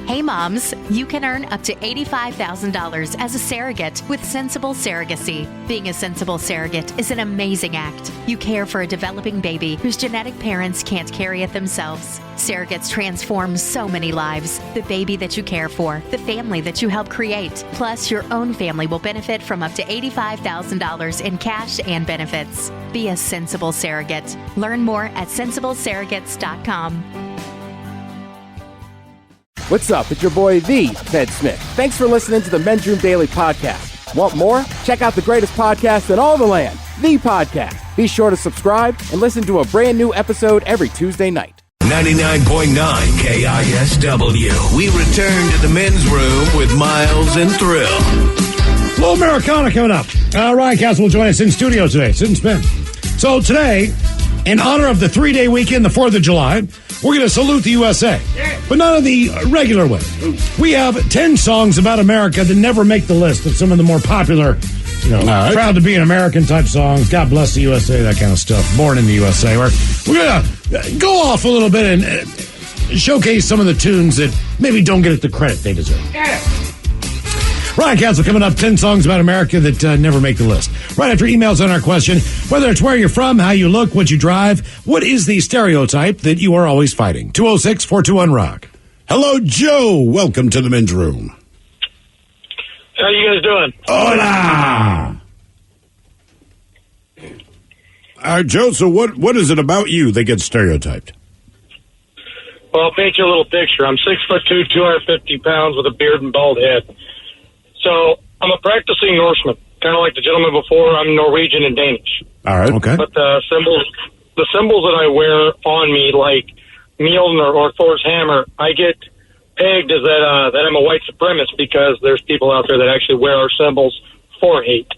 Hey moms, you can earn up to $85,000 as a surrogate with Sensible Surrogacy. Being a sensible surrogate is an amazing act. You care for a developing baby whose genetic parents can't carry it themselves. Surrogates transform so many lives. The baby that you care for, the family that you help create, plus your own family will benefit from up to $85,000 in cash and benefits. Be a sensible surrogate. Learn more at sensiblesurrogates.com. What's up? It's your boy, the Ted Smith. Thanks for listening to the Men's Room Daily Podcast. Want more? Check out the greatest podcast in all the land, The Podcast. Be sure to subscribe and listen to a brand new episode every Tuesday night. 99.9 KISW. We return to the Men's Room with Miles and Thrill. Little Americana coming up. Ryan Castle will join us in studio today. Sit and spin. So today, in honor of the 3-day weekend, the 4th of July, we're going to salute the USA, but not in the regular way. We have 10 songs about America that never make the list of some of the more popular, proud to be an American type songs. God bless the USA, that kind of stuff. Born in the USA. We're going to go off a little bit and showcase some of the tunes that maybe don't get the credit they deserve. Ryan Castle coming up, 10 songs about America that never make the list. Right after emails on our question, whether it's where you're from, how you look, what you drive, what is the stereotype that you are always fighting? 206-421-ROCK. Hello, Joe. Welcome to the Men's Room. How you guys doing? Hola! All right, Joe, so what is it about you that gets stereotyped? Well, I'll paint you a little picture. I'm 6'2", 250 pounds with a beard and bald head. So I'm a practicing Norseman, kind of like the gentleman before. I'm Norwegian and Danish. All right, okay. But the symbols that I wear on me, like Mjolnir or Thor's hammer, I get pegged as that I'm a white supremacist because there's people out there that actually wear our symbols for hate.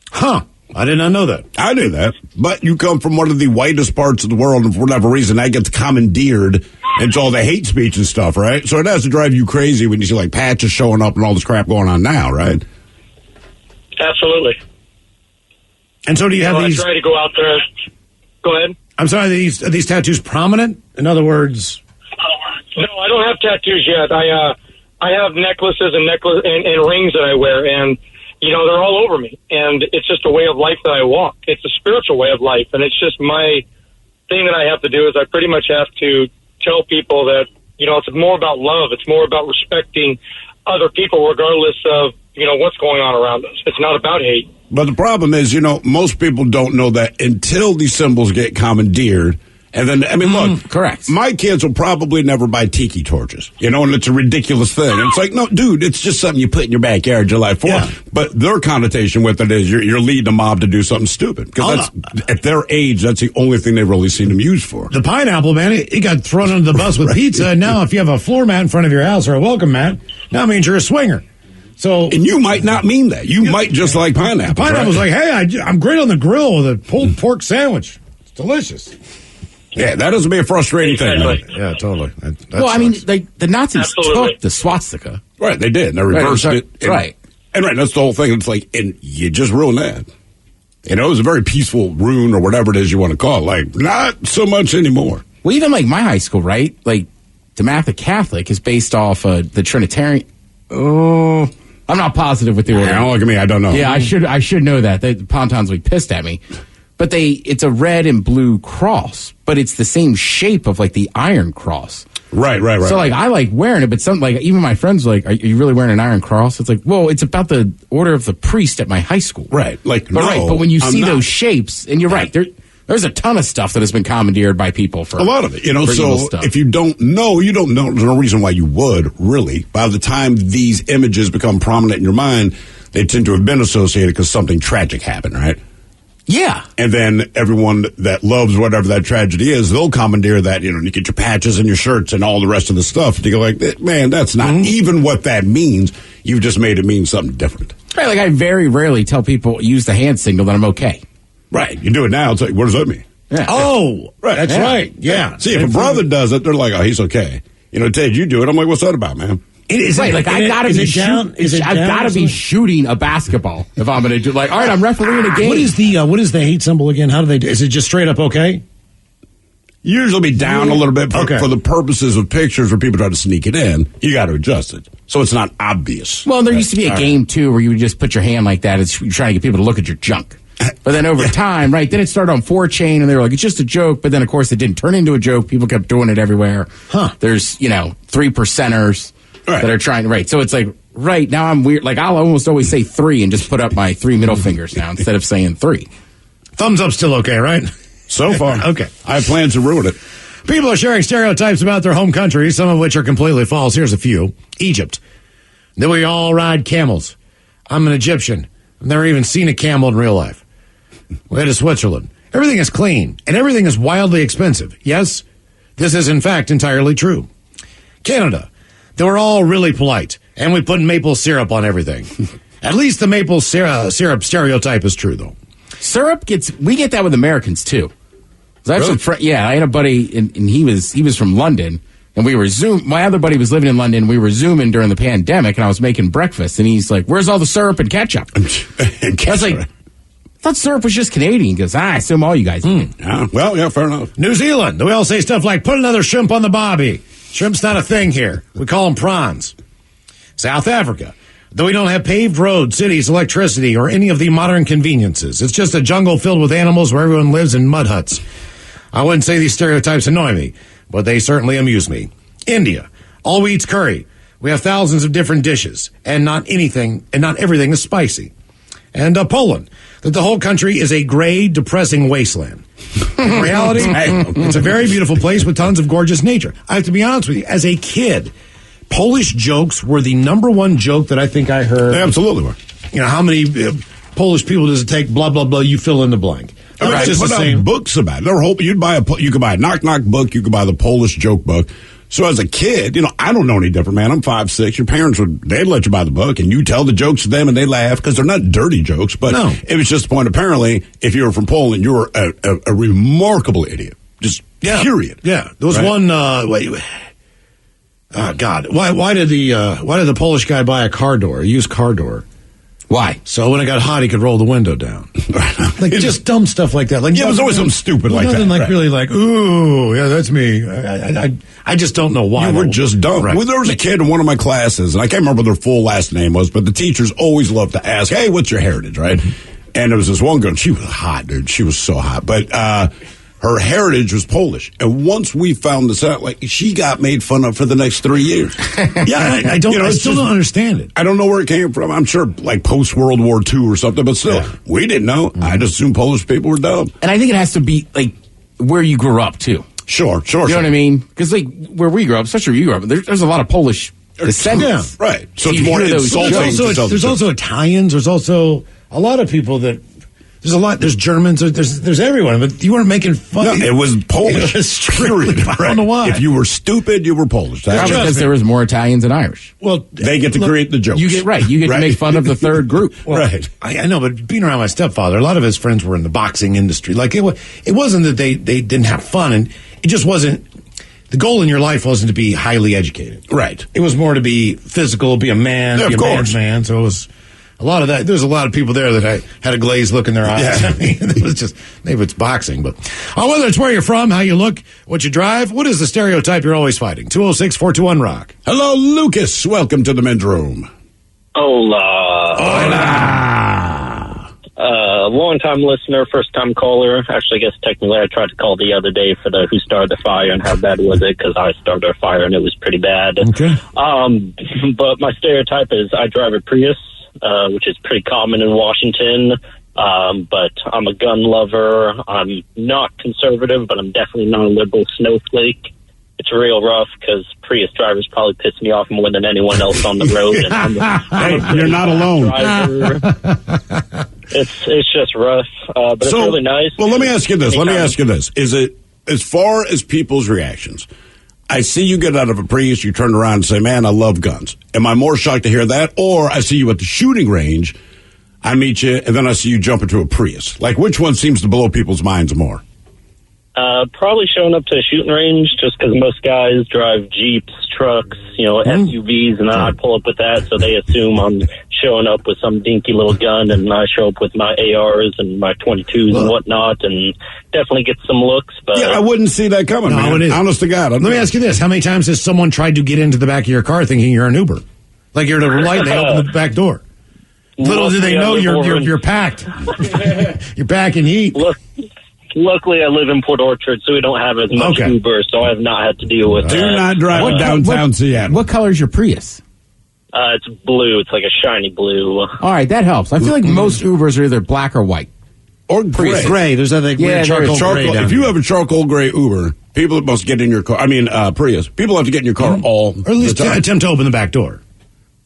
Huh. I did not know that. I knew that. But you come from one of the whitest parts of the world, and for whatever reason, that gets commandeered into all the hate speech and stuff, right? So it has to drive you crazy when you see, like, patches showing up and all this crap going on now, right? Absolutely. And so do you have these... I try to go out there... Go ahead. I'm sorry, are these tattoos prominent? In other words... No, I don't have tattoos yet. I have necklaces and rings that I wear, and... they're all over me, and it's just a way of life that I walk. It's a spiritual way of life, and it's just my thing that I have to do is I pretty much have to tell people that, it's more about love. It's more about respecting other people regardless of, what's going on around us. It's not about hate. But the problem is, most people don't know that until these symbols get commandeered. And then, look, correct. My kids will probably never buy tiki torches, and it's a ridiculous thing. And it's like, no, dude, it's just something you put in your backyard July 4th. Yeah. But their connotation with it is you're leading a mob to do something stupid. Because at their age, that's the only thing they've really seen them used for. The pineapple, man, it got thrown under the bus with right. Pizza. And now if you have a floor mat in front of your house or a welcome mat, now it means you're a swinger. And you might not mean that. You might just like pineapple. Pineapple's right? Like, hey, I'm great on the grill with a pulled pork sandwich. It's delicious. Yeah, that doesn't be a frustrating thing. Right? Yeah, totally. The Nazis Absolutely. took the swastika. Right, they did. And they reversed it. And that's the whole thing. It's like, and you just ruined that. It was a very peaceful rune or whatever it is you want to call it. Like, not so much anymore. Well, even like my high school, right? Like, DeMatha Catholic is based off the Trinitarian. Oh, I'm not positive with the order. Don't look at me. I don't know. Yeah, I should know that. The Pontons will be pissed at me. But it's a red and blue cross, but it's the same shape of like the Iron Cross. Right. So like I like wearing it, but even my friends were like, "Are you really wearing an Iron Cross?" It's like, well, it's about the order of the priest at my high school. Right. But when you see those shapes, and you're right, there's a ton of stuff that has been commandeered by people for a lot of it. So if you don't know, you don't know. There's no reason why you would really. By the time these images become prominent in your mind, they tend to have been associated because something tragic happened, right? Yeah. And then everyone that loves whatever that tragedy is, they'll commandeer that, you get your patches and your shirts and all the rest of the stuff. And you go like, man, that's not even what that means. You've just made it mean something different. Right, like I very rarely tell people use the hand signal that I'm okay. Right. You do it now, it's like, what does that mean? Yeah. Oh, right. That's right. Yeah. See, if a brother does it, they're like, oh, he's okay. Ted, you do it. I'm like, what's that about, man? It is right. Like I gotta be shooting a basketball if I'm gonna do. Like, all right, I'm refereeing a game. What is the hate symbol again? How do they do? Is it just straight up okay? usually be down a little bit for the purposes of pictures where people try to sneak it in. You got to adjust it so it's not obvious. Well, there used to be a game, too, where you would just put your hand like that. You're trying to get people to look at your junk. But then over time, right, then it started on 4chan, and they were like, it's just a joke. But then, of course, it didn't turn into a joke. People kept doing it everywhere. There's, 3%ers that are trying, right. So it's like, right, now I'm weird. Like, I'll almost always say 3 and just put up my 3 middle fingers now instead of saying 3. Thumbs up still okay, right? So far. Okay. I have plans to ruin it. People are sharing stereotypes about their home country, some of which are completely false. Here's a few. Egypt. Then we all ride camels. I'm an Egyptian. I've never even seen a camel in real life. We head to Switzerland. Everything is clean, and everything is wildly expensive. Yes, this is in fact entirely true. Canada. They were all really polite, and we put maple syrup on everything. At least the maple syrup stereotype is true, though. Syrup we get that with Americans, too. I had a buddy, and he was from London, and we were my other buddy was living in London. We were Zooming during the pandemic, and I was making breakfast, and he's like, where's all the syrup and ketchup? I was like, I thought syrup was just Canadian. He goes, I assume all you guys eat it. Yeah, fair enough. New Zealand. We all say stuff like, put another shrimp on the bobby. Shrimp's not a thing here. We call them prawns. South Africa. Though we don't have paved roads, cities, electricity, or any of the modern conveniences. It's just a jungle filled with animals where everyone lives in mud huts. I wouldn't say these stereotypes annoy me, but they certainly amuse me. India. All we eat's curry. We have thousands of different dishes, and not everything is spicy. And Poland. That the whole country is a gray, depressing wasteland. In reality, it's a very beautiful place with tons of gorgeous nature. I have to be honest with you, as a kid, Polish jokes were the number one joke that I think I heard. They absolutely were. How many Polish people does it take? Blah blah blah. You fill in the blank. Right. Just put out books about it. You could buy a knock knock book. You could buy the Polish joke book. So as a kid, I don't know any different, man. I'm 5'6". Your parents they'd let you buy the book, and you tell the jokes to them, and they laugh because they're not dirty jokes. But it was just the point. Apparently, if you were from Poland, you were a remarkable idiot. Just period. Yeah. There was one. God, why did the Polish guy buy a used car door? Why? So when it got hot, he could roll the window down. Just dumb stuff like that. It was always something stupid like that. Nothing really like, ooh, yeah, that's me. I just don't know why. You were just dumb. Right. Well, there was a kid in one of my classes, and I can't remember what their full last name was, but the teachers always loved to ask, hey, what's your heritage, right? And there was this one girl, she was hot, dude. She was so hot. But her heritage was Polish. And once we found this out, she got made fun of for the next 3 years. I still don't understand it. I don't know where it came from. I'm sure post World War II or something, but still, we didn't know. Mm-hmm. I just assumed Polish people were dumb. And I think it has to be where you grew up too. Sure. You know what I mean? Because where we grew up, especially where you grew up, there's a lot of Polish descendants. Yeah, right. So it's more insulting. There's also Italians. There's also a lot of people that. There's Germans, there's everyone, but you weren't making fun. No, it was Polish. It was period. I don't know why. If you were stupid, you were Polish. Probably because there was more Italians than Irish. Well, they get to create the jokes. You get to make fun of the third group. Well, right. I know, but being around my stepfather, a lot of his friends were in the boxing industry. It wasn't that they didn't have fun, and it just wasn't. The goal in your life wasn't to be highly educated. Right. It was more to be physical, be a man, be a man's man. So it was. A lot of that. There's a lot of people there that had a glazed look in their eyes. Yeah. I mean, it was just maybe it's boxing, but whether it's where you're from, how you look, what you drive, what is the stereotype you're always fighting? 206-421-ROCK. Hello, Lucas. Welcome to the men's room. Hola. Long-time listener, first-time caller. Actually, I guess technically I tried to call the other day for the who started the fire and how bad was it, because I started a fire and it was pretty bad. Okay. But my stereotype is I drive a Prius. Which is pretty common in Washington, but I'm a gun lover. I'm not conservative, but I'm definitely not a liberal snowflake. It's real rough because Prius drivers probably piss me off more than anyone else on the road. And you're not alone. It's just rough, but it's really nice. Well, let me ask you this. Is it, as far as people's reactions, I see you get out of a Prius, you turn around and say, man, I love guns. Am I more shocked to hear that? Or I see you at the shooting range, I meet you, and then I see you jump into a Prius. Which one seems to blow people's minds more? Probably showing up to a shooting range, just because most guys drive Jeeps, trucks, SUVs, and then I pull up with that, so they assume I'm showing up with some dinky little gun, and I show up with my ARs and my 22s and whatnot, and definitely get some looks. But yeah, I wouldn't see that coming, man. Honest to God. Let me ask you this. How many times has someone tried to get into the back of your car thinking you're an Uber? Like you're at a light and they open the back door. Little do they know you're packed. You're packing heat. Luckily, I live in Port Orchard, so we don't have as much Uber, so I have not had to deal with that. Do not drive downtown Seattle. What color is your Prius? It's blue. It's like a shiny blue. All right, that helps. I feel like most Ubers are either black or white. Or gray. Gray. There's that weird charcoal gray down If you have a charcoal gray Uber, people must get in your car. I mean, Prius. People have to get in your car all or at least the time. attempt to open the back door.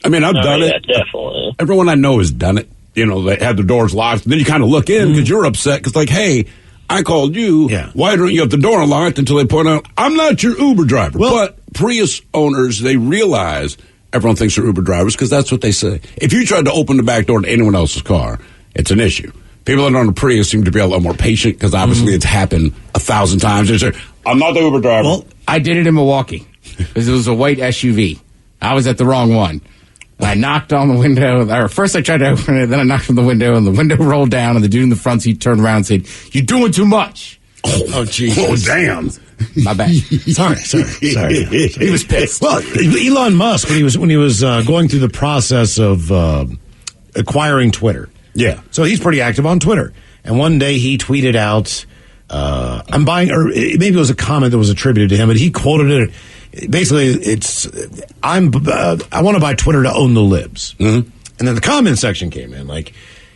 I mean, I've done it. Definitely. Everyone I know has done it. You know, they have the doors locked. Then you kind of look in because you're upset because, like, hey, I called you. Yeah. Why don't you have the door unlocked? Until they point out, I'm not your Uber driver. Well, but Prius owners, they realize everyone thinks they're Uber drivers because that's what they say. If you tried to open the back door to anyone else's car, it's an issue. People that are on a Prius seem to be a lot more patient because obviously it's happened 1,000 times. They say, I'm not the Uber driver. Well, I did it in Milwaukee because it was a white SUV. I was at the wrong one. I knocked on the window. Or first I tried to open it, then I knocked on the window, and the window rolled down, and the dude in the front seat turned around and said, "You're doing too much." Oh, Jesus. Oh, damn. My bad. Sorry. He was pissed. Well, Elon Musk, when he was going through the process of acquiring Twitter. Yeah. So he's pretty active on Twitter. And one day he tweeted out, I'm buying, or maybe it was a comment that was attributed to him, but he quoted it. Basically, I want to buy Twitter to own the libs. Mm-hmm. And then the comment section came in, and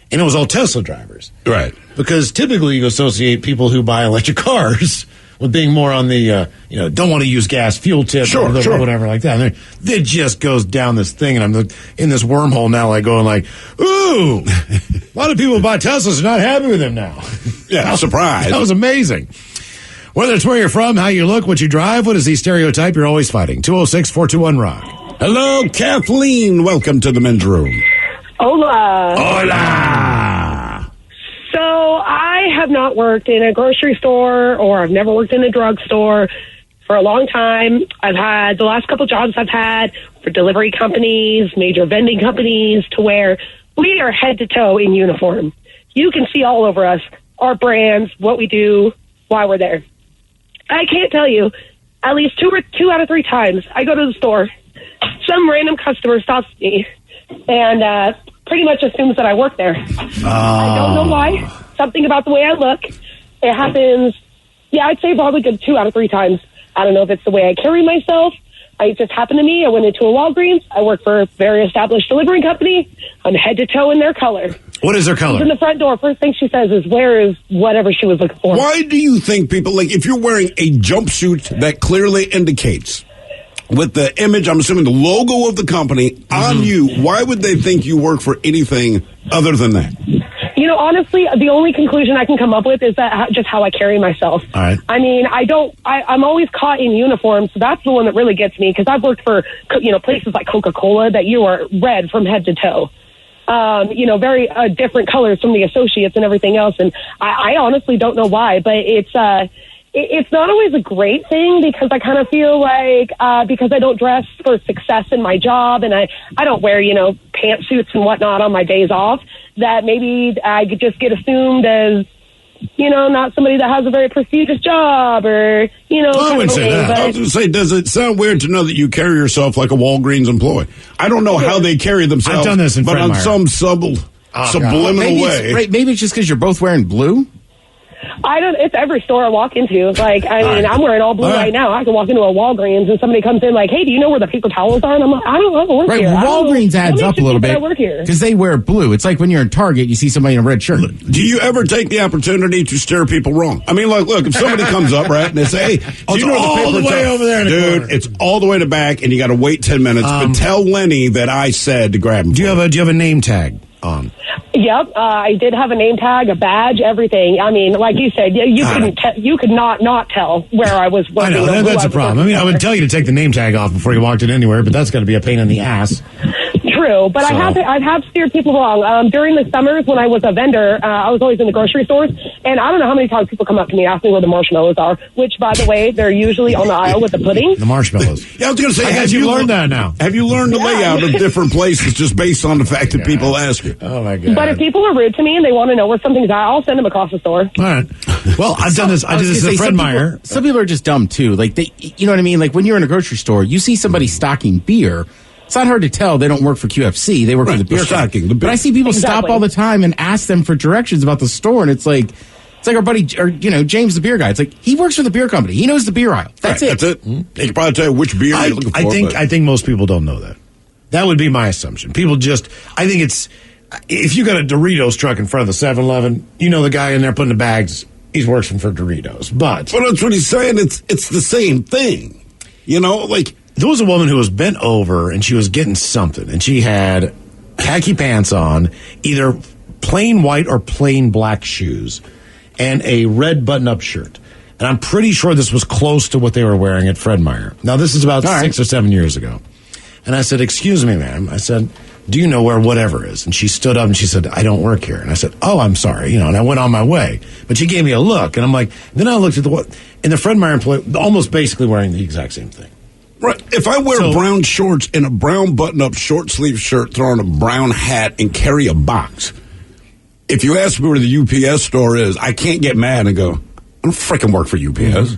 it was all Tesla drivers. Right. Because typically you associate people who buy electric cars with being more on the, don't want to use gas, fuel tip, or whatever like that. And it just goes down this thing, and I'm in this wormhole now, going ooh, a lot of people who buy Teslas are not happy with them now. Yeah, surprise. That was amazing. Whether it's where you're from, how you look, what you drive, what is the stereotype you're always fighting? 206-421-ROCK. Hello, Kathleen. Welcome to the men's room. Hola. Hola. So I have not worked in a grocery store, or I've never worked in a drugstore for a long time. I've had the last couple jobs I've had for delivery companies, major vending companies, to where we are head to toe in uniform. You can see all over us, our brands, what we do, why we're there. I can't tell you, at least two out of three times I go to the store, some random customer stops me and pretty much assumes that I work there. I don't know why. Something about the way I look. It happens, I'd say probably good 2 out of 3 times. I don't know if it's the way I carry myself. It just happened to me. I went into a Walgreens. I work for a very established delivery company. I'm head to toe in their color. What is their color? She's in the front door. First thing she says is, where is whatever she was looking for? Why do you think people, if you're wearing a jumpsuit that clearly indicates with the image, I'm assuming the logo of the company on you, why would they think you work for anything other than that? Honestly, the only conclusion I can come up with is that just how I carry myself. All right. I mean, I'm always caught in uniform, so that's the one that really gets me, because I've worked for, places like Coca-Cola that you are red from head to toe. Very different colors from the associates and everything else. And I honestly don't know why, but it's not always a great thing, because I kind of feel like, because I don't dress for success in my job, and I don't wear, pantsuits and whatnot on my days off, that maybe I could just get assumed as, not somebody that has a very prestigious job, or, I wouldn't say that. I was going to say, does it sound weird to know that you carry yourself like a Walgreens employee? I don't know how they carry themselves. I've done this in but on some subliminal way. Maybe it's just because you're both wearing blue. It's every store I walk into. I'm wearing all blue right now. I can walk into a Walgreens and somebody comes in hey, do you know where the paper towels are? And I'm like, I don't know. Right, Walgreens adds up a little bit because they wear blue. It's like when you're in Target, you see somebody in a red shirt. Do you ever take the opportunity to steer people wrong? I mean, look, if somebody comes up, right, and they say, hey, do you know all the way over there in the dude, corner. It's all the way to back, and you got to wait 10 minutes, but tell Lenny that I said to grab him. Do you have a name tag on? Yep, I did have a name tag, a badge, everything. I mean, like you said, you could not tell where I was working. I know, that's a problem. I mean, I would tell you to take the name tag off before you walked in anywhere, but that's going to be a pain in the ass. true, but I have steered people wrong. During the summers when I was a vendor, I was always in the grocery stores, and I don't know how many times people come up to me asking where the marshmallows are, which, by the way, they're usually on the aisle with the pudding. The marshmallows. Yeah, I was going to say, have you learned that now? Have you learned the layout of different places just based on the fact that people ask you? Oh, my God. But if people are rude to me and they want to know where something's at, I'll send them across the store. All right. Well, I've done this. I did this at Fred Meyer. Some people are just dumb, too. Like, you know what I mean? Like, when you're in a grocery store, you see somebody stocking beer. It's not hard to tell they don't work for QFC. They work for the beer company. But I see people stop all the time and ask them for directions about the store, and it's like our buddy, or James, the beer guy. It's like he works for the beer company. He knows the beer aisle. That's it. That's it. He can probably tell you which beer you're looking for. I think most people don't know that. That would be my assumption. People I think it's, if you got a Doritos truck in front of the 7-Eleven, the guy in there putting the bags, he's working for Doritos. But that's what he's saying. It's the same thing. Like, there was a woman who was bent over and she was getting something, and she had khaki pants on, either plain white or plain black shoes, and a red button-up shirt. And I'm pretty sure this was close to what they were wearing at Fred Meyer. Now, this is about 6 or 7 years ago. And I said, "Excuse me, ma'am." I said, "Do you know where whatever is?" And she stood up and she said, "I don't work here." And I said, "Oh, I'm sorry." And I went on my way. But she gave me a look, and I'm like, then I looked at the Fred Meyer employee, almost basically wearing the exact same thing. Right. If I wear brown shorts and a brown button-up short-sleeve shirt, throw on a brown hat, and carry a box, if you ask me where the UPS store is, I can't get mad and go, "I don't freaking work for UPS."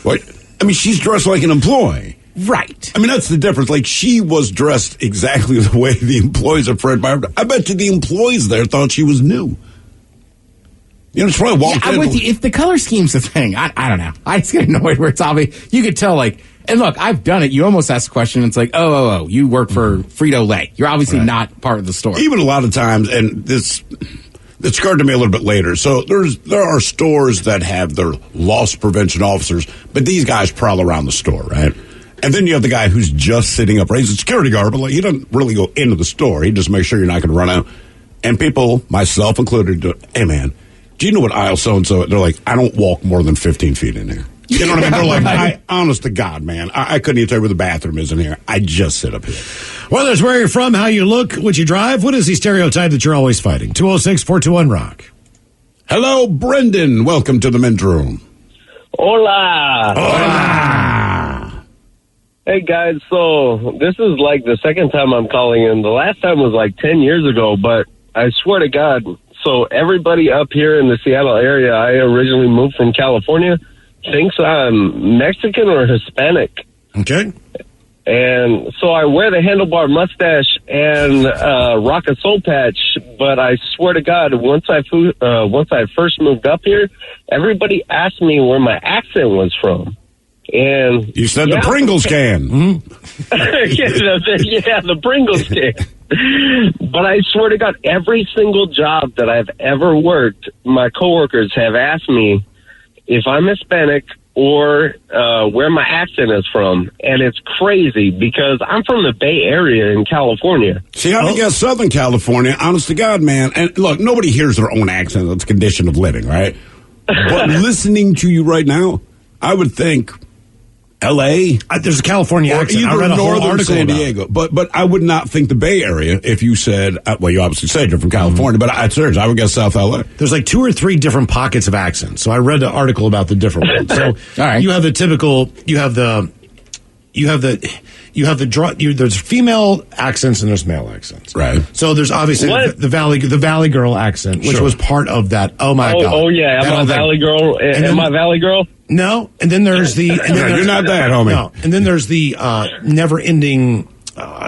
What? I mean, she's dressed like an employee. Right. I mean, that's the difference. Like, she was dressed exactly the way the employees of Fred Meyer. I bet you the employees there thought she was new. It's probably walked in. I'm with you. If the color scheme's the thing, I don't know. I just get annoyed where it's obvious. You could tell, like, and look, I've done it. You almost ask a question, and it's like, oh, you work for Frito-Lay. You're obviously not part of the store. Even a lot of times, and this occurred to me a little bit later. So there are stores that have their loss prevention officers, but these guys prowl around the store, right? And then you have the guy who's just sitting up, right? He's a security guard, but he doesn't really go into the store. He just makes sure you're not going to run out. And people, myself included, go, "Hey, man, do you know what aisle so-and-so?" They're like, "I don't walk more than 15 feet in here." You know what I mean? They're like, honest to God, man, I couldn't even tell you where the bathroom is in here. I just sit up here. Whether it's where you're from, how you look, what you drive, what is the stereotype that you're always fighting? 206-421-ROCK. Hello, Brendan. Welcome to the men's room. Hola. Hola. Hey, guys. So this is like the second time I'm calling in. The last time was like 10 years ago, but I swear to God. So everybody up here in the Seattle area, I originally moved from California, thinks I'm Mexican or Hispanic. Okay. And so I wear the handlebar mustache and rock a soul patch, but I swear to God, once I first moved up here, everybody asked me where my accent was from. And you said the Pringles can. Mm-hmm. the Pringles can. But I swear to God, every single job that I've ever worked, my coworkers have asked me if I'm Hispanic or where my accent is from. And it's crazy because I'm from the Bay Area in California. See, I think Southern California, honest to God, man. And look, nobody hears their own accent. That's condition of living, right? But listening to you right now, I would think L.A. There's a California accent. Either I read a whole northern article San Diego. But I would not think the Bay Area if you said, well, you obviously said you're from California, but I would guess South L.A. There's like 2 or 3 different pockets of accents. So I read an article about the different ones. So all right. You have the typical, there's female accents and there's male accents. Right. So there's obviously the Valley Girl accent, which was part of that. Oh my God. Oh yeah. Am I Valley Girl? Am I Valley Girl? No. And then there's the, you're not that, homie. No. And then there's the, never ending,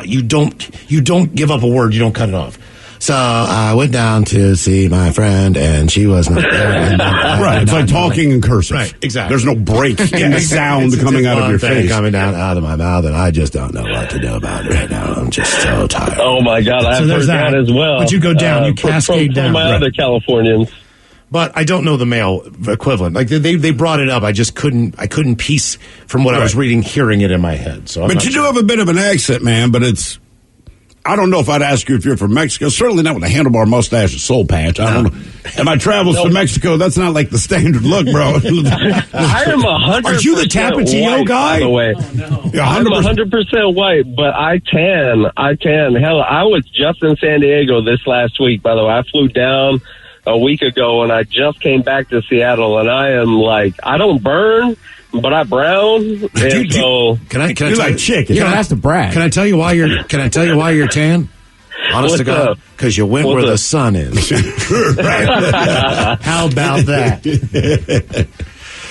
you don't give up a word. You don't cut it off. So I went down to see my friend, and she was not there. Right, it's like talking in cursive. Right, exactly. There's no break in the sound coming out of your face. Coming down out of my mouth, and I just don't know what to do about it right now. I'm just so tired. Oh, my God, I've heard that as well. But you go down, you cascade down. From my other Californians. But I don't know the male equivalent. Like they brought it up. I just couldn't piece from what I was reading, hearing it in my head. So, but you do have a bit of an accent, man. But it's I don't know if I'd ask you if you're from Mexico. Certainly not with a handlebar mustache and soul patch. I don't know. And my travels to Mexico, that's not like the standard look, bro. I am 100%. Are you the Tapatio white, guy? By the way, Yeah, I'm 100% white, but I tan. Hell, I was just in San Diego this last week. By the way, I flew down a week ago, and I just came back to Seattle, and I am like, I don't burn, but I brown. And so, can I You're tell like you, chicken. You don't have to brag. Can I tell you why you're tan? Honest to What's God, up? because you went What's where the up? sun is. How about that?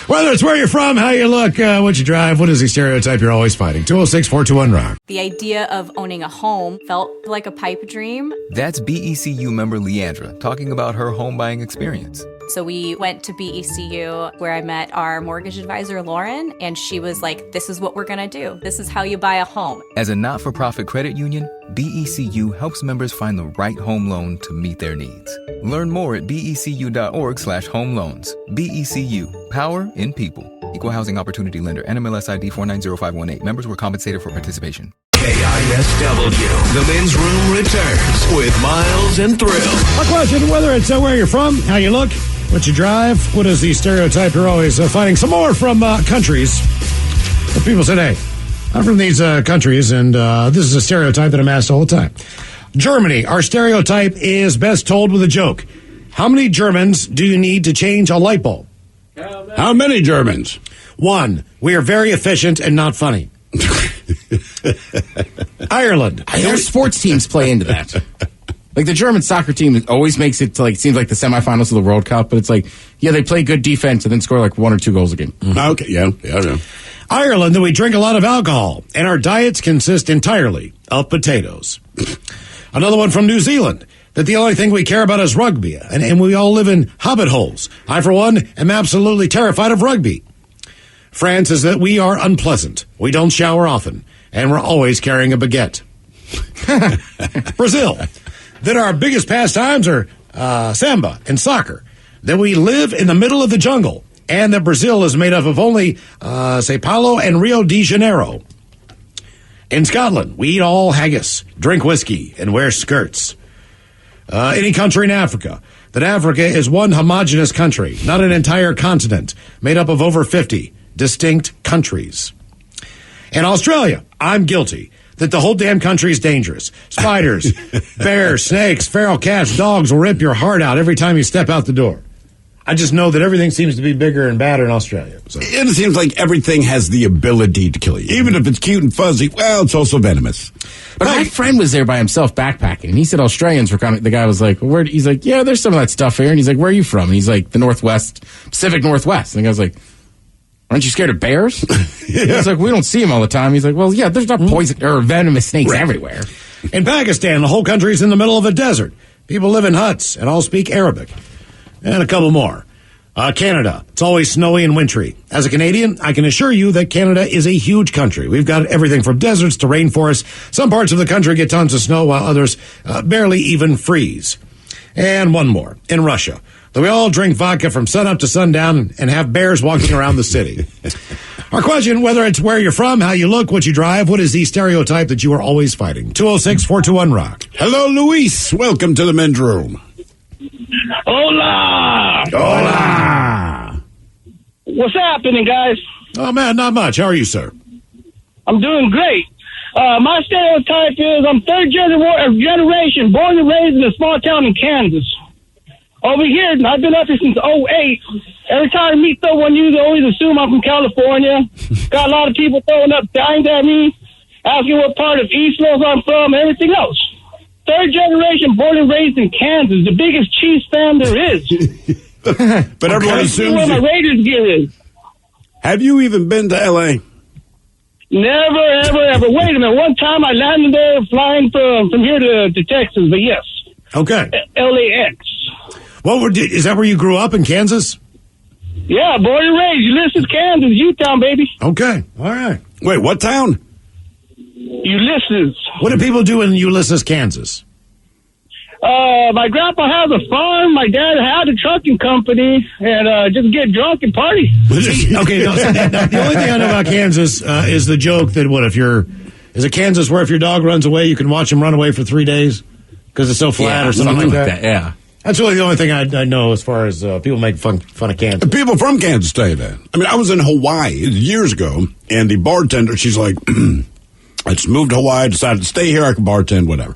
Whether it's where you're from, how you look, what you drive, what is the stereotype you're always fighting? 206-421-ROCK. The idea of owning a home felt like a pipe dream. That's BECU member Leandra talking about her home buying experience. So we went to BECU where I met our mortgage advisor, Lauren, and she was like, this is what we're going to do. This is how you buy a home. As a not-for-profit credit union, BECU helps members find the right home loan to meet their needs. Learn more at becu.org/home loans. BECU, power in people. Equal housing opportunity lender. NMLS ID 490518. Members were compensated for participation. KISW. The men's room returns with Miles and Thrill. My question, whether it's where you're from, how you look, what you drive, what is the stereotype you're always fighting? Some more from countries. The people said, hey, I'm from these countries, and this is a stereotype that I'm asked all the time. Germany, our stereotype is best told with a joke. How many Germans do you need to change a light bulb? How many Germans? 1. We are very efficient and not funny. Ireland. Their sports teams play into that. Like the German soccer team always makes it to like seems like the semifinals of the World Cup, but it's like, yeah, they play good defense and then score like 1 or 2 goals a game. Okay, yeah. Ireland, that we drink a lot of alcohol, and our diets consist entirely of potatoes. Another one from New Zealand, that the only thing we care about is rugby, and we all live in hobbit holes. I, for one, am absolutely terrified of rugby. France is that we are unpleasant. We don't shower often, and we're always carrying a baguette. Brazil, that our biggest pastimes are samba and soccer, that we live in the middle of the jungle, and that Brazil is made up of only Sao Paulo and Rio de Janeiro. In Scotland, we eat all haggis, drink whiskey, and wear skirts. Any country in Africa, that Africa is one homogenous country, not an entire continent, made up of over 50 distinct countries. In Australia, I'm guilty that the whole damn country is dangerous. Spiders, bears, snakes, feral cats, dogs will rip your heart out every time you step out the door. I just know that everything seems to be bigger and badder in Australia. So. It seems like everything has the ability to kill you. Even if it's cute and fuzzy, well, it's also venomous. But my friend was there by himself backpacking, and he said Australians were kind of, the guy was like, where? He's like, yeah, there's some of that stuff here. And he's like, where are you from? And he's like, the Northwest, Pacific Northwest. And the guy's like, aren't you scared of bears? Yeah. He's like, we don't see them all the time. He's like, well, yeah, there's not poison or venomous snakes everywhere. In Pakistan, the whole country's in the middle of a desert. People live in huts and all speak Arabic. And a couple more. Canada, it's always snowy and wintry. As a Canadian, I can assure you that Canada is a huge country. We've got everything from deserts to rainforests. Some parts of the country get tons of snow, while others barely even freeze. And one more. In Russia, that we all drink vodka from sunup to sundown and have bears walking around the city. Our question, whether it's where you're from, how you look, what you drive, what is the stereotype that you are always fighting? 206-421-ROCK. Hello, Luis. Welcome to the men's room. Hola! Hola! What's happening, guys? Oh, man, not much. How are you, sir? I'm doing great. My stereotype is I'm third generation, born and raised in a small town in Kansas. Over here, I've been up here since 2008. Every time I meet someone, you always assume I'm from California. Got a lot of people throwing up signs at me, asking what part of East Los I'm from, and everything else. Third generation, born and raised in Kansas, the biggest Chiefs fan there is. But everyone assumes where my Raiders gear is. Have you even been to L.A.? Never, ever. Wait a minute. One time I landed there flying from here to Texas, but yes. Okay. LAX. Is that where you grew up in Kansas? Yeah, born and raised. Ulysses, Kansas, Utah, baby. Okay. All right. Wait, what town? Ulysses. What do people do in Ulysses, Kansas? My grandpa has a farm. My dad had a trucking company, and just get drunk and party. Okay, no, the only thing I know about Kansas is the joke that if Is it Kansas where if your dog runs away, you can watch him run away for 3 days because it's so flat or something like that? Yeah. That's really the only thing I know as far as people make fun of Kansas. People from Kansas tell you that. I mean, I was in Hawaii years ago, and the bartender, she's like, I just moved to Hawaii, decided to stay here, I can bartend, whatever.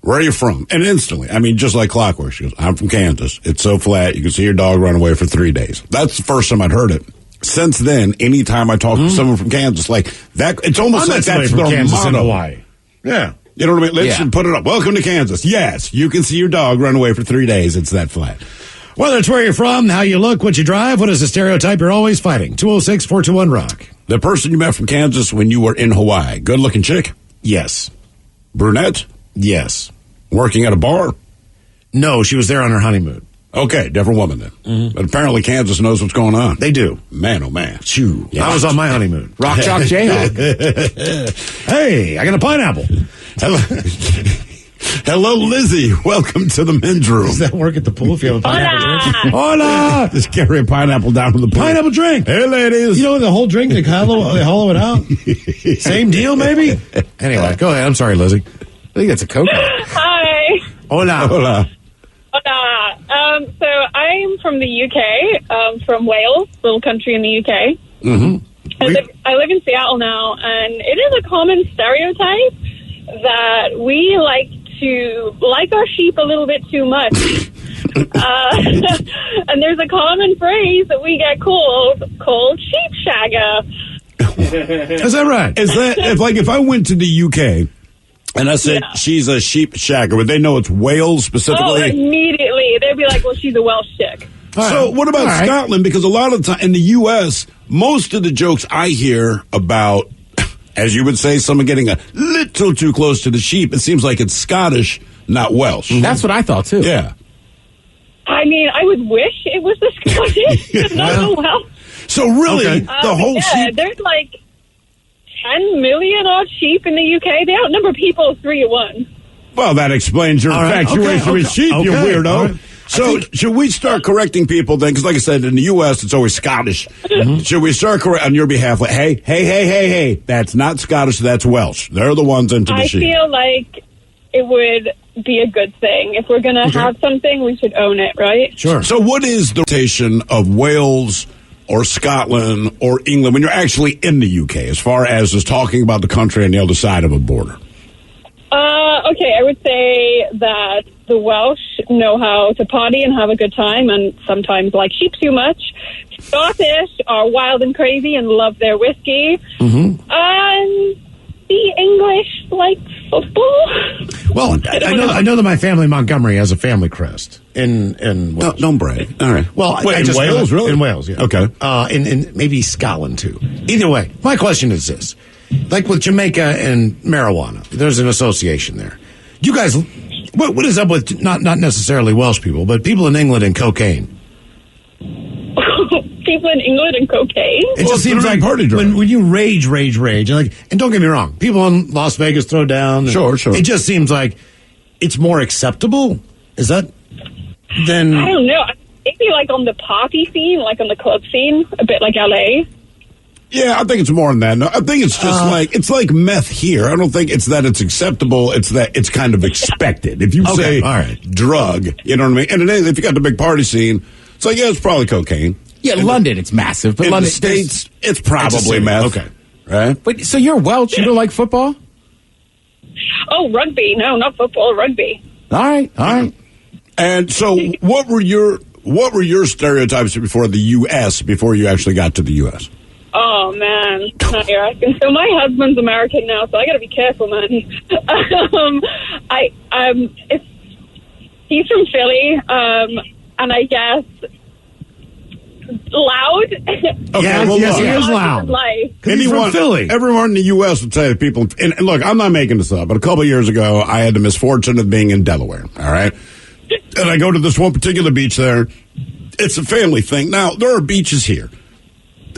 Where are you from? And instantly, I mean, just like clockwork, she goes, I'm from Kansas. It's so flat, you can see your dog run away for 3 days. That's the first time I'd heard it. Since then, anytime I talk to someone from Kansas, like that, it's almost like that's from their Kansas motto. in Hawaii. Yeah. You know what I mean? Let's put it up. Welcome to Kansas. Yes, you can see your dog run away for 3 days. It's that flat. Whether it's where you're from, how you look, what you drive, what is the stereotype you're always fighting? 206-421-ROCK. The person you met from Kansas when you were in Hawaii, good-looking chick? Yes. Brunette? Yes. Working at a bar? No, she was there on her honeymoon. Okay, different woman then. Mm-hmm. But apparently Kansas knows what's going on. They do. Man, oh man. Chew. Yeah. I was on my honeymoon. Rock Chalk Jayhawk. Hey, I got a pineapple. Hello, Lizzie. Welcome to the men's room. Does that work at the pool if you have a pineapple drink? Hola! Just carry a pineapple down to the pool. Pineapple drink. Hey, ladies. You know, the whole drink, they hollow it out. Same deal, maybe? Anyway, go ahead. I'm sorry, Lizzie. I think that's a Coke. Hi. Hola. Hola. So I'm from the UK, from Wales, little country in the UK. Mm-hmm. I live in Seattle now, and it is a common stereotype that we like our sheep a little bit too much. And there's a common phrase that we get called sheep shagger. Is that right? Is that if I went to the UK and I said she's a sheep shagger, would they know it's Wales specifically? Oh, immediately. They'd be like, well, she's a Welsh chick. So what about Scotland? Because a lot of the time in the U.S., most of the jokes I hear about, as you would say, someone getting a little too close to the sheep, it seems like it's Scottish, not Welsh. Mm-hmm. That's what I thought, too. Yeah. I mean, I would wish it was the Scottish, but not the Welsh. So really, the whole sheep... There's like 10 million odd sheep in the UK. They outnumber people 3-1. Well, that explains your infatuation with sheep, you weirdo. Right. So should we start correcting people then? Because like I said, in the U.S., it's always Scottish. Mm-hmm. Should we start on your behalf? Like, hey, that's not Scottish, that's Welsh. They're the ones into the sheep. I feel like it would be a good thing. If we're going to have something, we should own it, right? Sure. So what is the rotation of Wales or Scotland or England when you're actually in the UK, as far as just talking about the country on the other side of a border? Okay, I would say that the Welsh know how to party and have a good time and sometimes like sheep too much. Scottish are wild and crazy and love their whiskey. Mm-hmm. And the English like football. Well, I know that my family in Montgomery has a family crest in Wales. Don't brag. All right. Well, in Wales, really? In Wales, yeah. Okay. In maybe Scotland too. Either way, my question is this: like with Jamaica and marijuana, there's an association there. You guys, what is up with not necessarily Welsh people, but people in England and cocaine? People in England and cocaine? It just seems like when you rage, and don't get me wrong, people in Las Vegas throw down. Sure. It just seems like it's more acceptable. Is that then? I don't know. Maybe like on the party scene, like on the club scene, a bit like LA. Yeah, I think it's more than that. No, I think it's just it's like meth here. I don't think it's that it's acceptable. It's that it's kind of expected. If you say drug, you know what I mean? And then if you got the big party scene, it's like, yeah, it's probably cocaine. Yeah, in London, it's massive. But in London, the States, it's probably meth. Okay. Right? But so you're Welsh. You don't like football? Oh, rugby. No, not football, rugby. All right. And so what were your stereotypes before the U.S., before you actually got to the U.S.? Oh, man. Now you're asking. So my husband's American now, so I got to be careful, man. He's from Philly, and I guess loud. Okay, yes, he is loud. From Philly. Everyone in the U.S. would say that people, and look, I'm not making this up, but a couple of years ago, I had the misfortune of being in Delaware, all right? And I go to this one particular beach there. It's a family thing. Now, there are beaches here.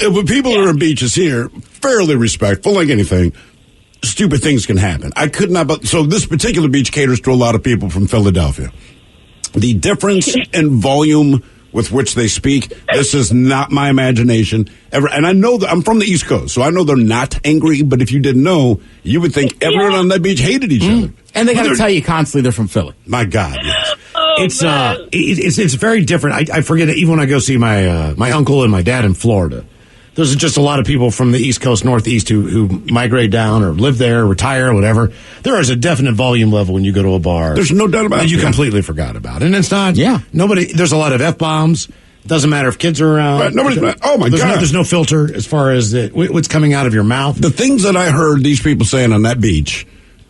When people are on beaches here, fairly respectful, like anything, stupid things can happen. I could not, but so this particular beach caters to a lot of people from Philadelphia. The difference in volume with which they speak. This is not my imagination ever. And I know that I'm from the East Coast, so I know they're not angry. But if you didn't know, you would think everyone on that beach hated each other. And they got to tell you constantly they're from Philly. My God, yes. It's very different. I forget it, even when I go see my uncle and my dad in Florida. There's just a lot of people from the East Coast, Northeast who migrate down or live there, retire, or whatever. There is a definite volume level when you go to a bar. There's no doubt about it. And you completely forgot about it. And it's not, nobody, there's a lot of F-bombs. Doesn't matter if kids are around. Right, oh my God. There's no filter as far as what's coming out of your mouth. The things that I heard these people saying on that beach,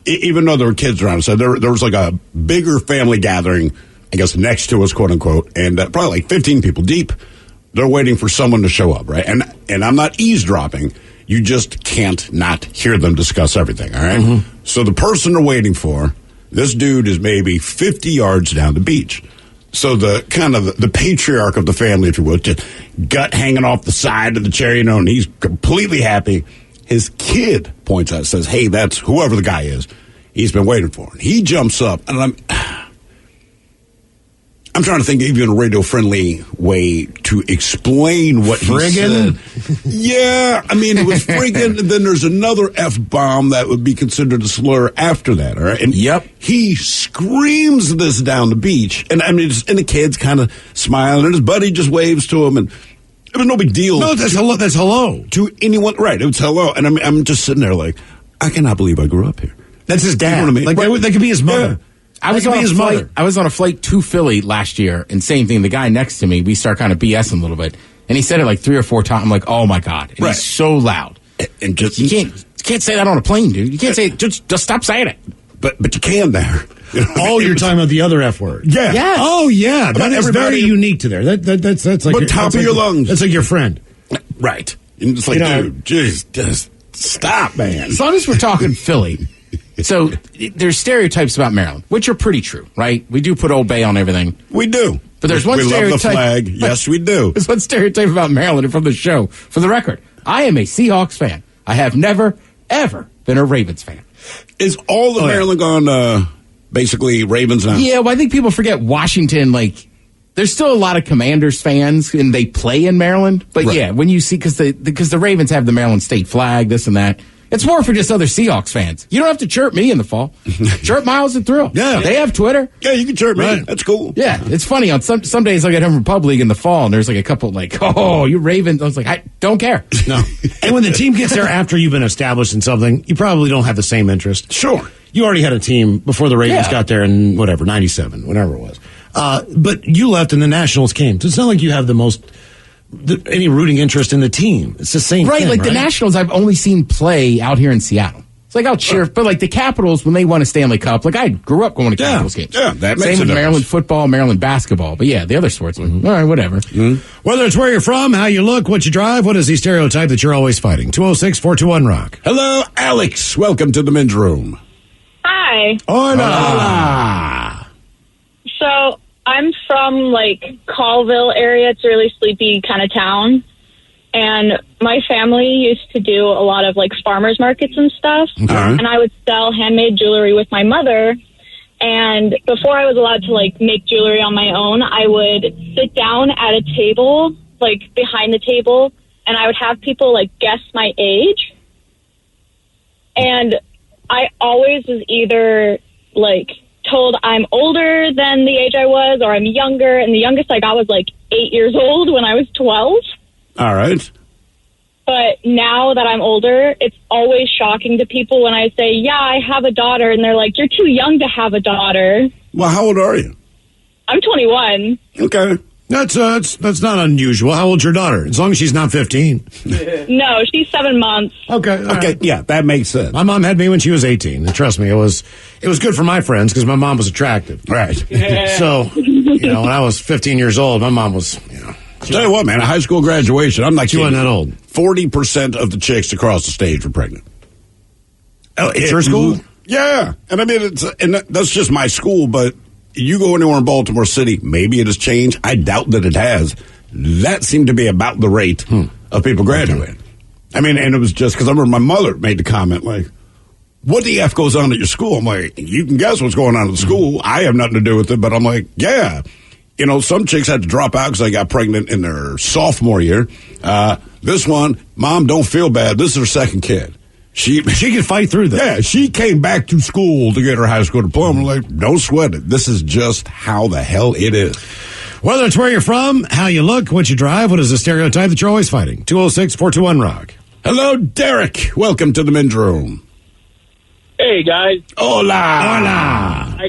even though there were kids around, so there was like a bigger family gathering, I guess, next to us, quote unquote, and probably like 15 people deep. They're waiting for someone to show up, right? And I'm not eavesdropping. You just can't not hear them discuss everything, all right? Mm-hmm. So the person they're waiting for, this dude is maybe 50 yards down the beach. So the kind of the patriarch of the family, if you will, just gut hanging off the side of the chair, and he's completely happy. His kid points out, says, hey, that's whoever the guy is he's been waiting for. And he jumps up, and I'm trying to think of even a radio-friendly way to explain what he said. Yeah, I mean, it was friggin', and then there's another F-bomb that would be considered a slur after that, all right? And he screams this down the beach, and I mean, and the kid's kind of smiling, and his buddy just waves to him, and it was no big deal. No, that's hello. To anyone, right, it was hello, and I'm just sitting there like, I cannot believe I grew up here. That's his dad. You know what I mean? Like, that could be his mother. Yeah. I was on a flight to Philly last year, and same thing. The guy next to me, we start kind of BSing a little bit, and he said it like 3 or 4 times. I'm like, oh my God, and he's so loud. And just you can't say that on a plane, dude. You can't say it. Just stop saying it. But you can there. Oh, you're talking about the other F word. Yeah. Yes. Oh, yeah. That is very unique to there. That's like but top of your lungs. That's like your friend, right? And it's like, dude, just stop, man. As long as we're talking Philly. So there's stereotypes about Maryland, which are pretty true, right? We do put Old Bay on everything. We do. But there's one stereotype. We love the flag. Yes, we do. There's one stereotype about Maryland, and from the show, for the record, I am a Seahawks fan. I have never, ever been a Ravens fan. Is all of Maryland gone basically Ravens now? Yeah, well, I think people forget Washington, like, there's still a lot of Commanders fans, and they play in Maryland. But yeah, when you see, because the Ravens have the Maryland state flag, this and that. It's more for just other Seahawks fans. You don't have to chirp me in the fall. Chirp Miles and Thrill. Yeah. They have Twitter. Yeah, you can chirp me. Right. That's cool. Yeah, it's funny. On some days I get home from Pub League in the fall, and there's like a couple like, oh, you Ravens. I was like, I don't care. No. And when the team gets there after you've been established in something, you probably don't have the same interest. Sure. You already had a team before the Ravens got there in, 97, whatever it was. But you left and the Nationals came. So it's not like you have any rooting interest in the team. It's the same thing, like the Nationals I've only seen play out here in Seattle. It's like I'll cheer, but like the Capitals, when they won a Stanley Cup, like I grew up going to Capitals games. Yeah, that makes Same with Maryland football, Maryland basketball. But yeah, the other sports, all right, whatever. Whether it's where you're from, how you look, what you drive, what is the stereotype that you're always fighting? 206-421-ROCK. Hello, Alex. Welcome to the men's room. Hi. Hola. So I'm from like Colville area. It's a really sleepy kind of town. And my family used to do a lot of like farmers markets and stuff. Okay. And I would sell handmade jewelry with my mother. And before I was allowed to like make jewelry on my own, I would sit down at a table, like behind the table, and I would have people like guess my age. And I always was either like told I'm older than the age I was, or I'm younger. And the youngest I got was like 8 years old when I was 12. All right. But now that I'm older, it's always shocking to people when I say, yeah, I have a daughter. And they're like, you're too young to have a daughter. Well, how old are you? I'm 21. Okay. That's not unusual. How old's your daughter? As long as she's not 15. No, she's 7 months. Okay. Okay. Yeah, that makes sense. My mom had me when she was 18. And trust me, it was good for my friends because my mom was attractive. Right. So, when I was 15 years old, my mom was, Tell you what, man, a high school graduation, I'm like, she wasn't that old. 40% of the chicks across the stage were pregnant. Oh, it's your school? Yeah. And I mean, that's just my school, but you go anywhere in Baltimore City, maybe it has changed. I doubt that it has. That seemed to be about the rate of people graduating. Okay. I mean, and it was just because I remember my mother made the comment, like, what the F goes on at your school? I'm like, you can guess what's going on at the school. I have nothing to do with it, but I'm like, yeah. You know, some chicks had to drop out because they got pregnant in their sophomore year. This one, mom, don't feel bad. This is her second kid. She can fight through that. Yeah, she came back to school to get her high school diploma. Like, don't sweat it. This is just how the hell it is. Whether it's where you're from, how you look, what you drive, what is the stereotype that you're always fighting? 206-421-ROCK. Hello, Derek. Welcome to the men's room. Hey, guys. Hola.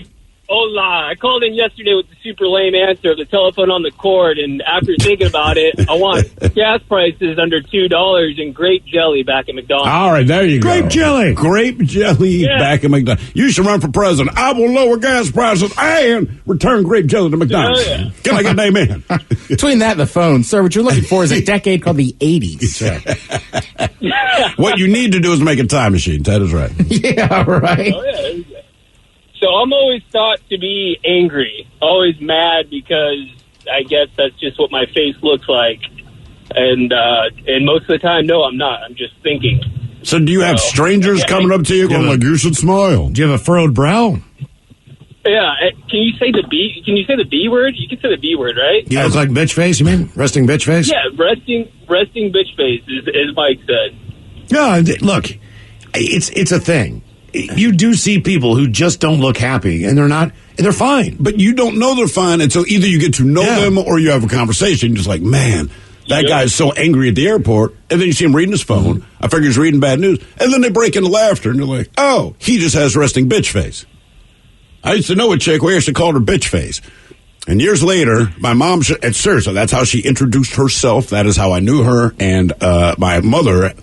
Hola. I called in yesterday with the super lame answer of the telephone on the cord, and after thinking about it, I want gas prices under $2 and grape jelly back at McDonald's. All right, there you go. Grape jelly. Grape jelly back at McDonald's. You should run for president. I will lower gas prices and return grape jelly to McDonald's. Yeah. Can I get an amen? Between that and the phone, sir, what you're looking for is a decade called the 80s. What you need to do is make a time machine. Ted is right. Yeah, right. Oh, yeah. So I'm always thought to be angry, always mad, because I guess that's just what my face looks like. And most of the time, no, I'm not. I'm just thinking. So do you have strangers coming up to you going like, you should smile? Do you have a furrowed brow? Yeah. Can you say the B? Can you say the B word? You can say the B word, right? You look like bitch face, you mean? Resting bitch face? Yeah, resting bitch face, as Mike said. No, look, it's a thing. You do see people who just don't look happy, and they're fine. But you don't know they're fine until either you get to know them or you have a conversation. You're just like, man, that guy is so angry at the airport. And then you see him reading his phone. I figure he's reading bad news. And then they break into laughter, and you're like, oh, he just has resting bitch face. I used to know a chick. We actually called her bitch face. And years later, my mom, seriously, that's how she introduced herself. That is how I knew her. And my mother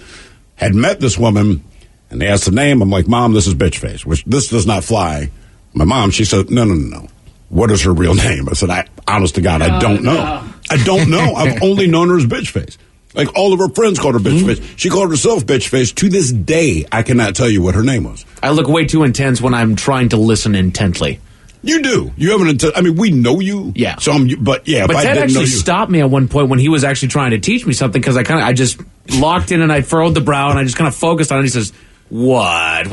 had met this woman. And they asked the name. I'm like, Mom, this is bitch face, which this does not fly. My mom, she said, no. What is her real name? I said, honest to God, I don't know. No. I don't know. I've only known her as bitch face. Like all of her friends called her bitch face. She called herself bitch face. To this day, I cannot tell you what her name was. I look way too intense when I'm trying to listen intently. You do. You haven't. I mean, we know you. Yeah. So but Ted actually stopped me at one point when he was actually trying to teach me something, because I just locked in and I furrowed the brow and I just kind of focused on it. He says, What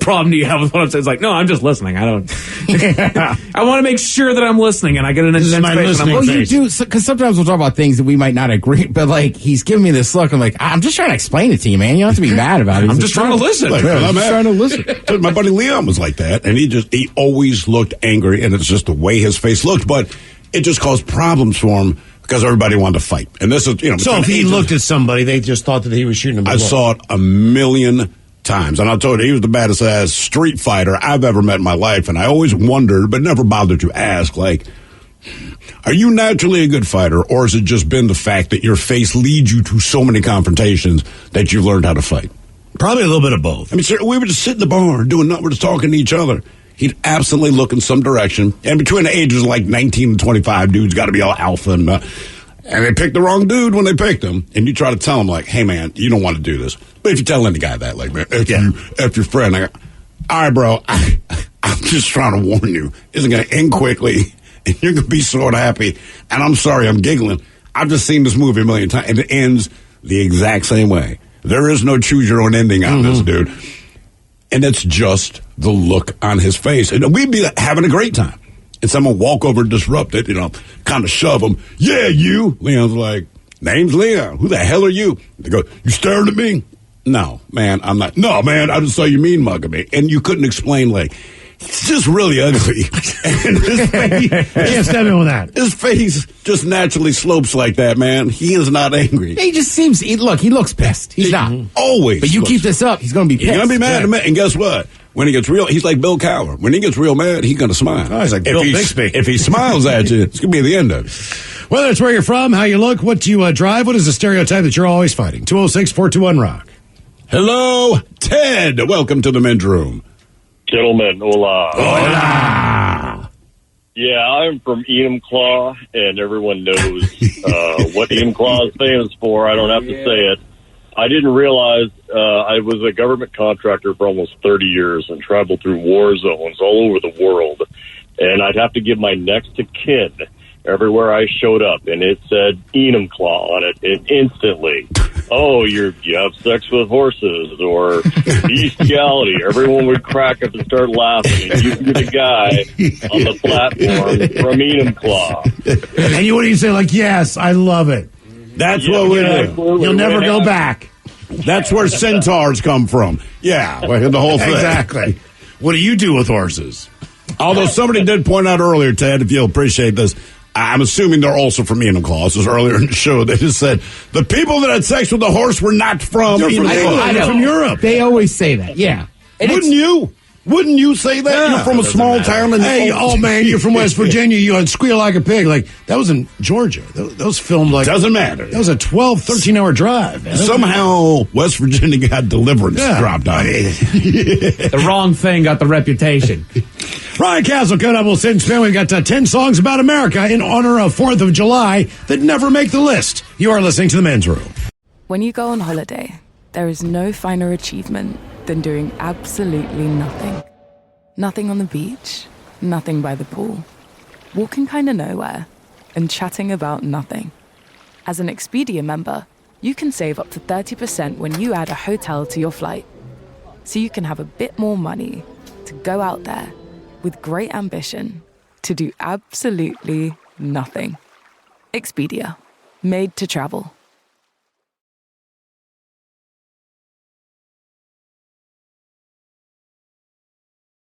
problem do you have with what I'm saying? It's like, no, I'm just listening. I don't. I want to make sure that I'm listening, and I get an intense face. Well, you do, because sometimes we'll talk about things that we might not agree, but like he's giving me this look. I'm like, I'm just trying to explain it to you, man. You don't have to be mad about it. I'm just trying to listen. I'm just trying to listen. My buddy Leon was like that, and he always looked angry, and it's just the way his face looked. But it just caused problems for him, because everybody wanted to fight. And this is, So if he looked at somebody, they just thought that he was shooting him. I saw it a million times. And I told you, he was the baddest ass street fighter I've ever met in my life. And I always wondered, but never bothered to ask, like, are you naturally a good fighter, or has it just been the fact that your face leads you to so many confrontations that you've learned how to fight? Probably a little bit of both. I mean, sir, we were just sitting in the bar doing nothing. We're just talking to each other. He'd absolutely look in some direction. And between the ages of like 19 and 25, dudes got to be all alpha. And they picked the wrong dude when they picked him. And you try to tell him, like, hey, man, you don't want to do this. But if you tell any guy that, like, man, if your friend, I go, all right, bro, I'm just trying to warn you. It's going to end quickly. And you're going to be so happy. And I'm sorry, I'm giggling. I've just seen this movie a million times. And it ends the exact same way. There is no choose your own ending on this, dude. And it's just the look on his face. And we'd be having a great time. And someone walk over and disrupt it, kind of shove him. Yeah, you. Leon's like, name's Leon. Who the hell are you? They go, you staring at me? No, man, I'm not. No, man, I just saw you mean mugging me. And you couldn't explain, like, he's just really ugly. And his face, can't step in with that. His face just naturally slopes like that, man. He is not angry. He just seems, he looks pissed. He's not. Always. But you keep this up, he's going to be pissed. He's going to be mad at me. And guess what? When he gets real, he's like Bill Cowher. When he gets real mad, he's going to smile. Oh, he's like Bill Bixby. If he smiles at you, it's going to be the end of it. Whether it's where you're from, how you look, what you drive, what is the stereotype that you're always fighting? 206-421-ROCK. Hello, Ted. Welcome to the men's room. Gentlemen, hola. Hola. Yeah, I'm from Enumclaw, and everyone knows what Enumclaw is famous for. I don't have to say it. I didn't realize I was a government contractor for almost 30 years and traveled through war zones all over the world. And I'd have to give my next of kin everywhere I showed up, and it said Enumclaw on it, and instantly oh, you have sex with horses or bestiality, everyone would crack up and start laughing. And you'd be the guy on the platform from Enumclaw. And you wouldn't say, like, yes, I love it. That's what we do. You'll never go back. That's where centaurs come from. Yeah, the whole thing. Exactly. What do you do with horses? Although somebody did point out earlier, Ted, if you'll appreciate this, I'm assuming they're also from Enumclaw. This was earlier in the show. They just said the people that had sex with the horse were not from Enumclaw. They're from Europe. They always say that, yeah. Wouldn't you? Wouldn't you say that? Yeah, you're from a small town. Hey, oh man, you're from West Virginia. You would squeal like a pig. Like, that was in Georgia. Those filmed like... Doesn't matter. That was a 12, 13-hour drive. Man. Somehow, West Virginia got deliverance dropped on it. The wrong thing got the reputation. Ryan Castle coming up. We'll sit and spin. We've got 10 songs about America in honor of 4th of July that never make the list. You are listening to The Men's Room. When you go on holiday, there is no finer achievement than doing absolutely nothing. Nothing on the beach, nothing by the pool, walking kind of nowhere, and chatting about nothing. As an Expedia member, you can save up to 30% when you add a hotel to your flight. So you can have a bit more money to go out there with great ambition to do absolutely nothing. Expedia, made to travel.